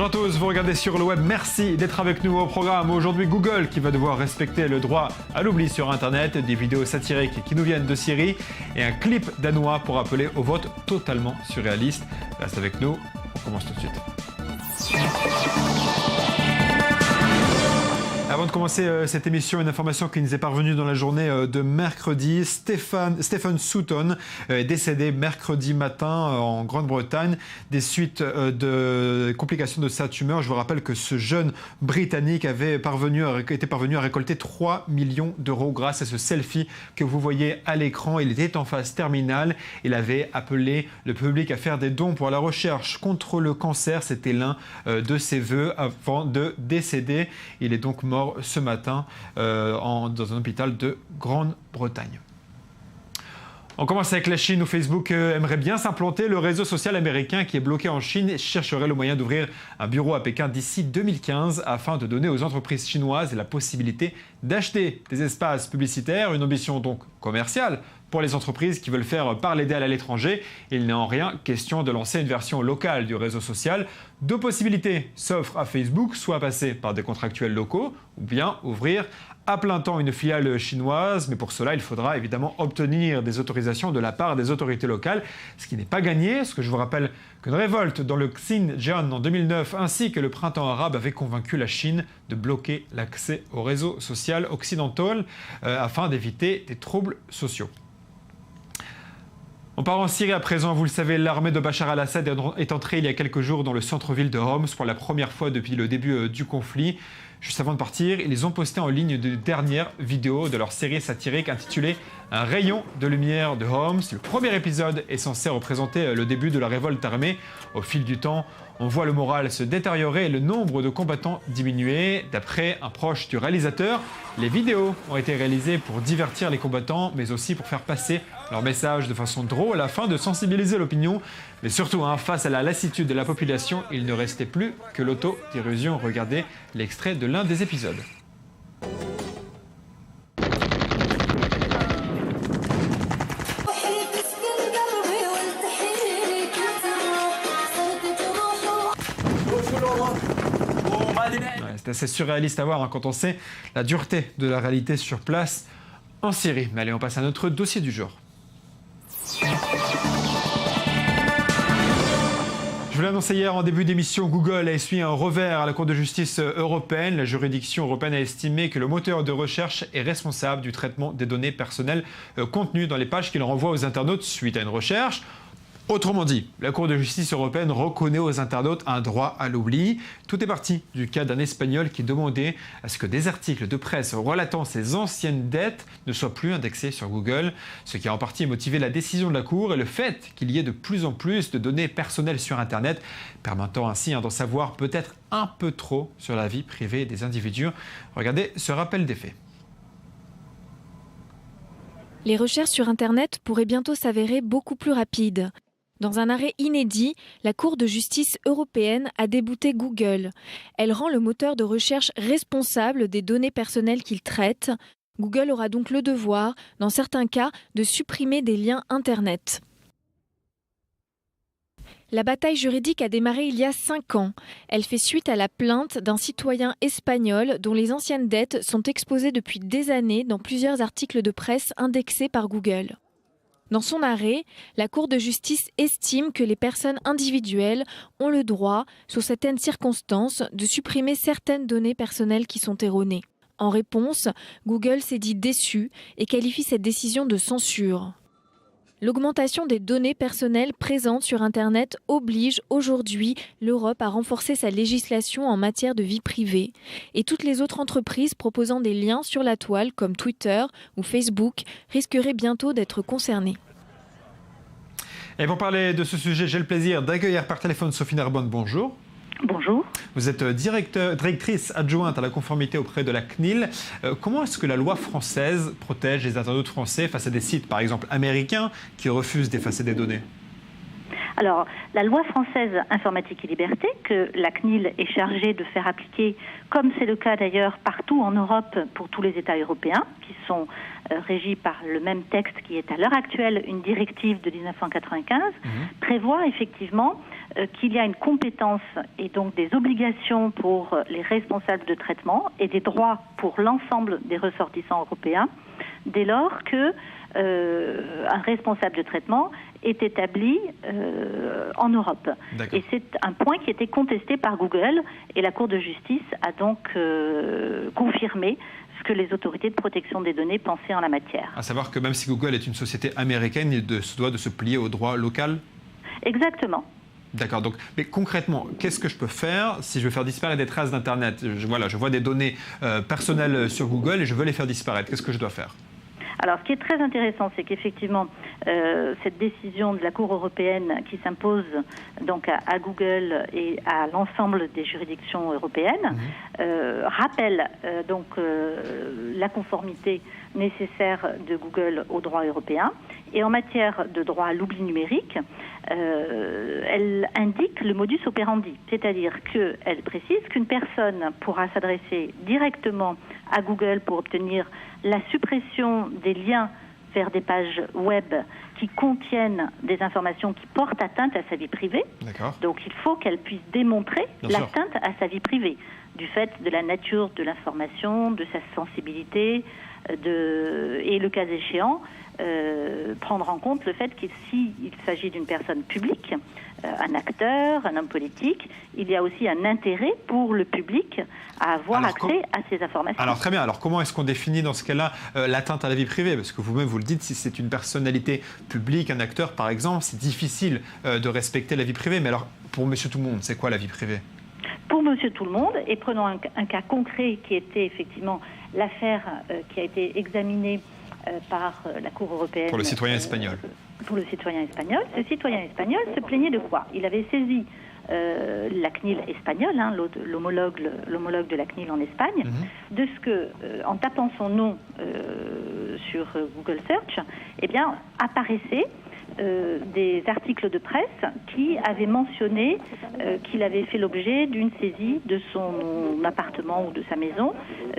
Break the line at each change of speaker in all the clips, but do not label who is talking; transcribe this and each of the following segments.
Bonjour à tous, vous regardez sur le web, merci d'être avec nous au programme. Aujourd'hui, Google qui va devoir respecter le droit à l'oubli sur Internet, des vidéos satiriques qui nous viennent de Syrie et un clip danois pour appeler au vote totalement surréaliste. Reste avec nous, on commence tout de suite. Avant de commencer cette émission, une information qui nous est parvenue dans la journée de mercredi. Stephen Sutton est décédé mercredi matin en Grande-Bretagne des suites de complications de sa tumeur. Je vous rappelle que ce jeune Britannique était parvenu à récolter 3 millions d'euros grâce à ce selfie que vous voyez à l'écran. Il était en phase terminale. Il avait appelé le public à faire des dons pour la recherche contre le cancer. C'était l'un de ses vœux avant de décéder. Il est donc mort ce matin dans un hôpital de Grande-Bretagne. On commence avec la Chine où Facebook aimerait bien s'implanter. Le réseau social américain qui est bloqué en Chine chercherait le moyen d'ouvrir un bureau à Pékin d'ici 2015 afin de donner aux entreprises chinoises la possibilité d'acheter des espaces publicitaires. Une ambition donc commerciale pour les entreprises qui veulent faire parler d'elles à l'étranger. Il n'est en rien question de lancer une version locale du réseau social. Deux possibilités s'offrent à Facebook, soit passer par des contractuels locaux ou bien ouvrir à plein temps une filiale chinoise, mais pour cela, il faudra évidemment obtenir des autorisations de la part des autorités locales, ce qui n'est pas gagné, parce que je vous rappelle qu'une révolte dans le Xinjiang en 2009 ainsi que le printemps arabe avait convaincu la Chine de bloquer l'accès au réseau social occidental afin d'éviter des troubles sociaux. On part en Syrie à présent. Vous le savez, l'armée de Bachar al-Assad est entrée il y a quelques jours dans le centre-ville de Homs pour la première fois depuis le début du conflit. Juste avant de partir, ils ont posté en ligne de dernières vidéos de leur série satirique intitulée « Un rayon de lumière de Homs ». Le premier épisode est censé représenter le début de la révolte armée. Au fil du temps, on voit le moral se détériorer et le nombre de combattants diminuer. D'après un proche du réalisateur, les vidéos ont été réalisées pour divertir les combattants, mais aussi pour faire passer leur message de façon drôle afin de sensibiliser l'opinion. Mais surtout, face à la lassitude de la population, il ne restait plus que l'autodérision. Regardez l'extrait de l'un des épisodes. C'est assez surréaliste à voir quand on sait la dureté de la réalité sur place en Syrie. Mais allez, on passe à notre dossier du jour. Je vous l'ai annoncé hier en début d'émission, Google a essuyé un revers à la Cour de justice européenne. La juridiction européenne a estimé que le moteur de recherche est responsable du traitement des données personnelles contenues dans les pages qu'il renvoie aux internautes suite à une recherche. Autrement dit, la Cour de justice européenne reconnaît aux internautes un droit à l'oubli. Tout est parti du cas d'un Espagnol qui demandait à ce que des articles de presse relatant ses anciennes dettes ne soient plus indexés sur Google, ce qui a en partie motivé la décision de la Cour et le fait qu'il y ait de plus en plus de données personnelles sur Internet, permettant ainsi d'en savoir peut-être un peu trop sur la vie privée des individus. Regardez ce rappel des faits.
Les recherches sur Internet pourraient bientôt s'avérer beaucoup plus rapides. Dans un arrêt inédit, la Cour de justice européenne a débouté Google. Elle rend le moteur de recherche responsable des données personnelles qu'il traite. Google aura donc le devoir, dans certains cas, de supprimer des liens Internet. La bataille juridique a démarré il y a 5 ans. Elle fait suite à la plainte d'un citoyen espagnol dont les anciennes dettes sont exposées depuis des années dans plusieurs articles de presse indexés par Google. Dans son arrêt, la Cour de justice estime que les personnes individuelles ont le droit, sous certaines circonstances, de supprimer certaines données personnelles qui sont erronées. En réponse, Google s'est dit déçu et qualifie cette décision de censure. L'augmentation des données personnelles présentes sur Internet oblige aujourd'hui l'Europe à renforcer sa législation en matière de vie privée. Et toutes les autres entreprises proposant des liens sur la toile, comme Twitter ou Facebook, risqueraient bientôt d'être concernées.
Et pour parler de ce sujet, j'ai le plaisir d'accueillir par téléphone Sophie Narbonne. Bonjour.
Bonjour.
Vous êtes directrice adjointe à la conformité auprès de la CNIL. Comment est-ce que la loi française protège les internautes français face à des sites, par exemple américains, qui refusent d'effacer des données ?
Alors, la loi française Informatique et Liberté, que la CNIL est chargée de faire appliquer, comme c'est le cas d'ailleurs partout en Europe pour tous les États européens, qui sont régis par le même texte qui est à l'heure actuelle une directive de 1995, prévoit effectivement qu'il y a une compétence et donc des obligations pour les responsables de traitement et des droits pour l'ensemble des ressortissants européens, dès lors que un responsable de traitement est établi en Europe. Et c'est un point qui était contesté par Google et la Cour de justice a donc confirmé ce que les autorités de protection des données pensaient en la matière.
À savoir que même si Google est une société américaine, il se doit de se plier au droit local ?
Exactement.
D'accord. Donc, mais concrètement, qu'est-ce que je peux faire si je veux faire disparaître des traces d'Internet ? Je vois des données personnelles sur Google et je veux les faire disparaître. Qu'est-ce que je dois faire ?
Alors, ce qui est très intéressant, c'est qu'effectivement, cette décision de la Cour européenne qui s'impose donc à Google et à l'ensemble des juridictions européennes rappelle donc la conformité nécessaire de Google au droit européen. Et en matière de droit à l'oubli numérique, elle indique le modus operandi, c'est-à-dire qu'elle précise qu'une personne pourra s'adresser directement à Google pour obtenir la suppression des liens vers des pages web qui contiennent des informations qui portent atteinte à sa vie privée.
D'accord.
Donc il faut qu'elle puisse démontrer l'atteinte à sa vie privée, du fait de la nature de l'information, de sa sensibilité, et le cas échéant, prendre en compte le fait qu'il s'agit d'une personne publique, un acteur, un homme politique, il y a aussi un intérêt pour le public à avoir accès à ces informations.
Alors très bien, alors comment est-ce qu'on définit dans ce cas-là l'atteinte à la vie privée ? Parce que vous-même vous le dites, si c'est une personnalité publique, un acteur par exemple, c'est difficile de respecter la vie privée. Mais alors pour monsieur tout le monde, c'est quoi la vie privée ?
Pour monsieur tout le monde, et prenons un cas concret qui était effectivement l'affaire qui a été examinée par la Cour européenne.
Pour le citoyen espagnol.
Pour le citoyen espagnol. Ce citoyen espagnol se plaignait de quoi ? Il avait saisi la CNIL espagnole, l'homologue de la CNIL en Espagne, de ce que, en tapant son nom sur Google Search, eh bien, apparaissaient des articles de presse qui avaient mentionné qu'il avait fait l'objet d'une saisie de son appartement ou de sa maison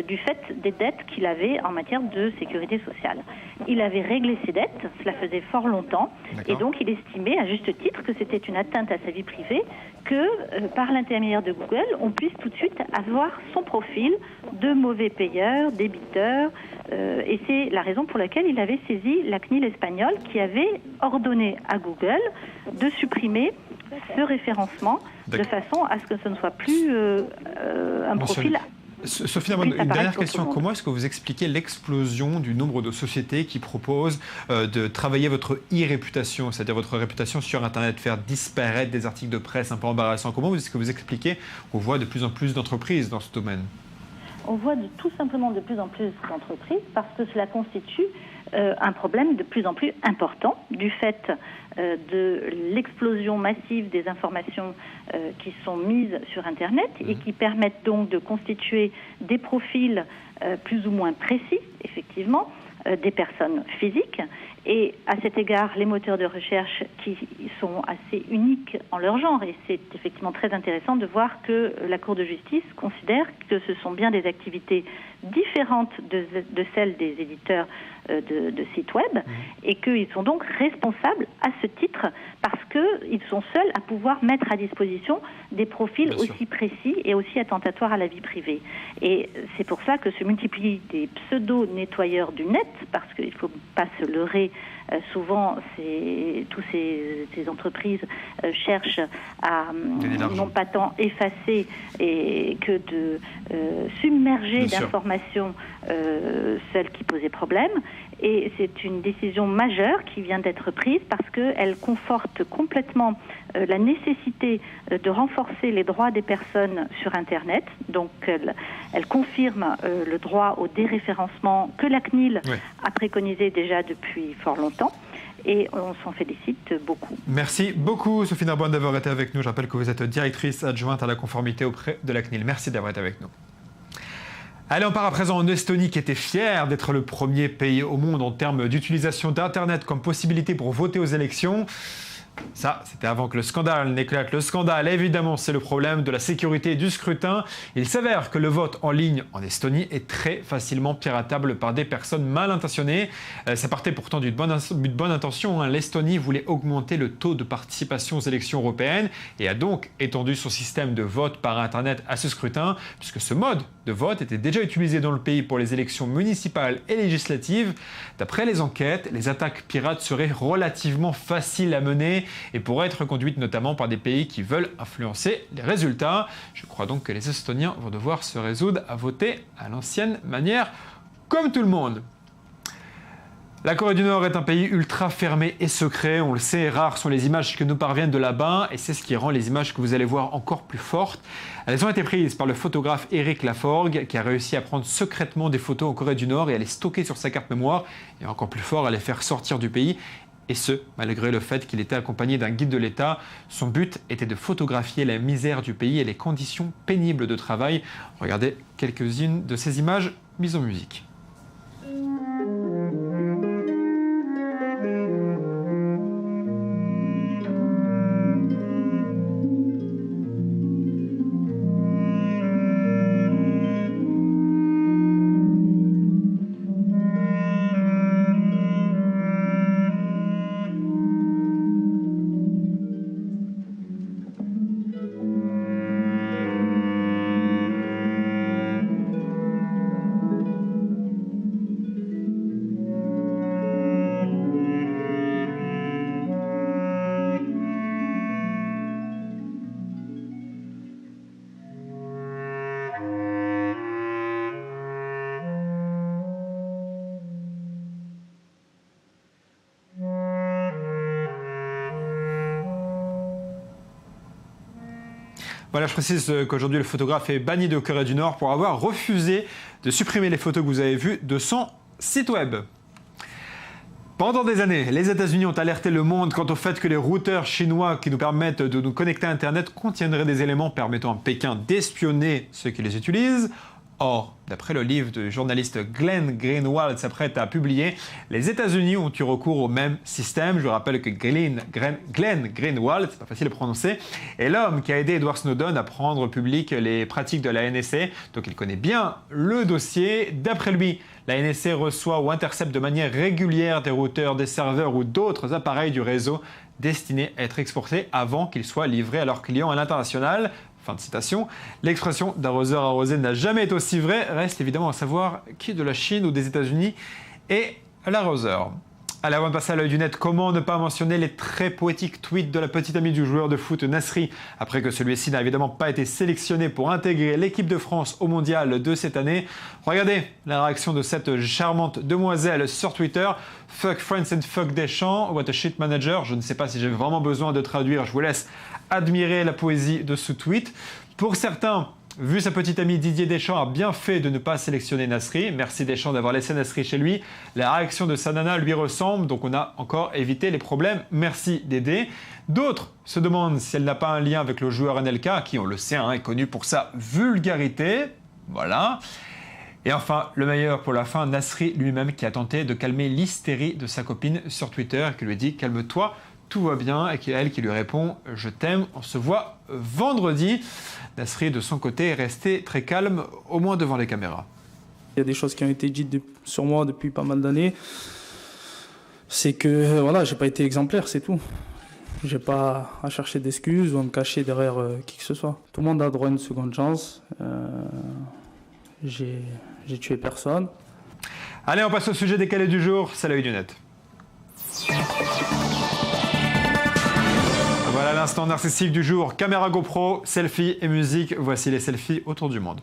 du fait des dettes qu'il avait en matière de sécurité sociale. Il avait réglé ses dettes, cela faisait fort longtemps, et donc il estimait à juste titre que c'était une atteinte à sa vie privée que par l'intermédiaire de Google, on puisse tout de suite avoir son profil de mauvais payeur, débiteur, et c'est la raison pour laquelle il avait saisi la CNIL espagnole qui avait ordonné à Google de supprimer ce référencement de façon à ce que ce ne soit plus un profil.
Sophie, une dernière question. Comment est-ce que vous expliquez l'explosion du nombre de sociétés qui proposent de travailler votre e-réputation, c'est-à-dire votre réputation sur Internet, faire disparaître des articles de presse un peu embarrassants ? Comment est-ce que vous expliquez qu'on voit de plus en plus d'entreprises dans ce domaine ?
On voit tout simplement de plus en plus d'entreprises parce que cela constitue un problème de plus en plus important du fait de l'explosion massive des informations qui sont mises sur Internet et qui permettent donc de constituer des profils plus ou moins précis, effectivement, des personnes physiques. Et à cet égard, les moteurs de recherche qui sont assez uniques en leur genre, et c'est effectivement très intéressant de voir que la Cour de justice considère que ce sont bien des activités différentes de celles des éditeurs de sites web, et qu'ils sont donc responsables à ce titre parce qu'ils sont seuls à pouvoir mettre à disposition des profils aussi précis et aussi attentatoires à la vie privée. Et c'est pour ça que se multiplient des pseudo-nettoyeurs du net, parce qu'il ne faut pas se leurrer, souvent toutes ces entreprises cherchent à non pas tant effacer et que de submerger d'informations celles qui posaient problème. Et c'est une décision majeure qui vient d'être prise parce qu'elle conforte complètement la nécessité de renforcer les droits des personnes sur Internet. Donc elle confirme le droit au déréférencement que la CNIL a préconisé déjà depuis fort longtemps. Et on s'en félicite beaucoup.
Merci beaucoup Sophie Narbonne d'avoir été avec nous. Je rappelle que vous êtes directrice adjointe à la conformité auprès de la CNIL. Merci d'avoir été avec nous. Allez, on part à présent en Estonie qui était fière d'être le premier pays au monde en termes d'utilisation d'Internet comme possibilité pour voter aux élections. Ça, c'était avant que le scandale n'éclate. Le scandale, évidemment, c'est le problème de la sécurité du scrutin. Il s'avère que le vote en ligne en Estonie est très facilement piratable par des personnes mal intentionnées. Ça partait pourtant d'une bonne intention. L'Estonie voulait augmenter le taux de participation aux élections européennes et a donc étendu son système de vote par Internet à ce scrutin, puisque ce mode de vote était déjà utilisé dans le pays pour les élections municipales et législatives. D'après les enquêtes, les attaques pirates seraient relativement faciles à mener et pourraient être conduites notamment par des pays qui veulent influencer les résultats. Je crois donc que les Estoniens vont devoir se résoudre à voter à l'ancienne manière, comme tout le monde. La Corée du Nord est un pays ultra fermé et secret, on le sait, rares sont les images qui nous parviennent de là-bas et c'est ce qui rend les images que vous allez voir encore plus fortes. Elles ont été prises par le photographe Eric Laforgue qui a réussi à prendre secrètement des photos en Corée du Nord et à les stocker sur sa carte mémoire et encore plus fort à les faire sortir du pays. Et ce, malgré le fait qu'il était accompagné d'un guide de l'État. Son but était de photographier la misère du pays et les conditions pénibles de travail. Regardez quelques-unes de ces images mises en musique. Voilà, je précise qu'aujourd'hui le photographe est banni de Corée du Nord pour avoir refusé de supprimer les photos que vous avez vues de son site web. Pendant des années, les États-Unis ont alerté le monde quant au fait que les routeurs chinois qui nous permettent de nous connecter à Internet contiendraient des éléments permettant à Pékin d'espionner ceux qui les utilisent. Or, d'après le livre du journaliste Glenn Greenwald s'apprête à publier, les États-Unis ont eu recours au même système. Je vous rappelle que Glenn Greenwald, c'est pas facile à prononcer, est l'homme qui a aidé Edward Snowden à rendre public les pratiques de la NSA. Donc il connaît bien le dossier. D'après lui, la NSA reçoit ou intercepte de manière régulière des routeurs, des serveurs ou d'autres appareils du réseau destinés à être exportés avant qu'ils soient livrés à leurs clients à l'international. Fin de citation. L'expression d'arroseur arrosé n'a jamais été aussi vraie. Reste évidemment à savoir qui de la Chine ou des États-Unis est l'arroseur. Allez, avant de passer à l'œil du net, comment ne pas mentionner les très poétiques tweets de la petite amie du joueur de foot Nasri, après que celui-ci n'a évidemment pas été sélectionné pour intégrer l'équipe de France au mondial de cette année. Regardez la réaction de cette charmante demoiselle sur Twitter. Fuck France and fuck Deschamps, what a shit manager. Je ne sais pas si j'ai vraiment besoin de traduire, je vous laisse admirer la poésie de ce tweet. Pour certains, vu sa petite amie Didier Deschamps a bien fait de ne pas sélectionner Nasri. Merci Deschamps d'avoir laissé Nasri chez lui. La réaction de sa nana lui ressemble, donc on a encore évité les problèmes. Merci d'aider. D'autres se demandent si elle n'a pas un lien avec le joueur NLK, qui on le sait est connu pour sa vulgarité. Voilà. Et enfin, le meilleur pour la fin, Nasri lui-même qui a tenté de calmer l'hystérie de sa copine sur Twitter, qui lui dit « Calme-toi, tout va bien » et elle qui lui répond « Je t'aime, on se voit vendredi ». Nasri, de son côté, est resté très calme, au moins devant les caméras.
Il y a des choses qui ont été dites sur moi depuis pas mal d'années. C'est que, voilà, j'ai pas été exemplaire, c'est tout. J'ai pas à chercher d'excuses ou à me cacher derrière qui que ce soit. Tout le monde a droit à une seconde chance. J'ai tué personne.
Allez, on passe au sujet décalé du jour, c'est l'œil du net. Voilà l'instant narcissique du jour, caméra GoPro, selfie et musique. Voici les selfies autour du monde.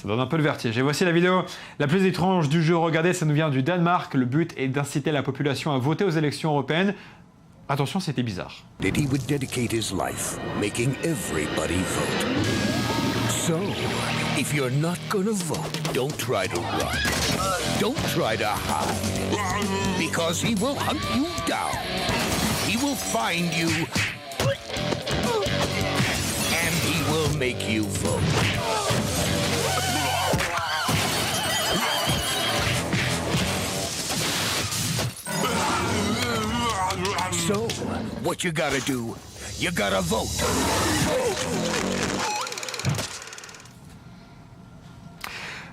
Ça donne un peu le vertige. Et voici la vidéo la plus étrange du jour. Regardez, ça nous vient du Danemark. Le but est d'inciter la population à voter aux élections européennes. Attention, c'était bizarre.
He would dedicate his life making everybody vote. So, if you're not gonna vote, don't try to run. Don't try to hide. Because he will hunt you down. He will find you. And he will make you vote. So, what you gotta do? You gotta vote.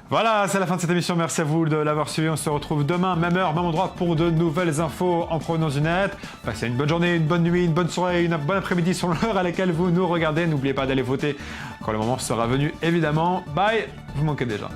Voilà, c'est la fin de cette émission. Merci à vous de l'avoir suivi. On se retrouve demain, même heure, même endroit, pour de nouvelles infos en provenance du net. Passez une bonne journée, une bonne nuit, une bonne soirée, une bonne après-midi sur l'heure à laquelle vous nous regardez. N'oubliez pas d'aller voter quand le moment sera venu, évidemment. Bye, vous manquez déjà.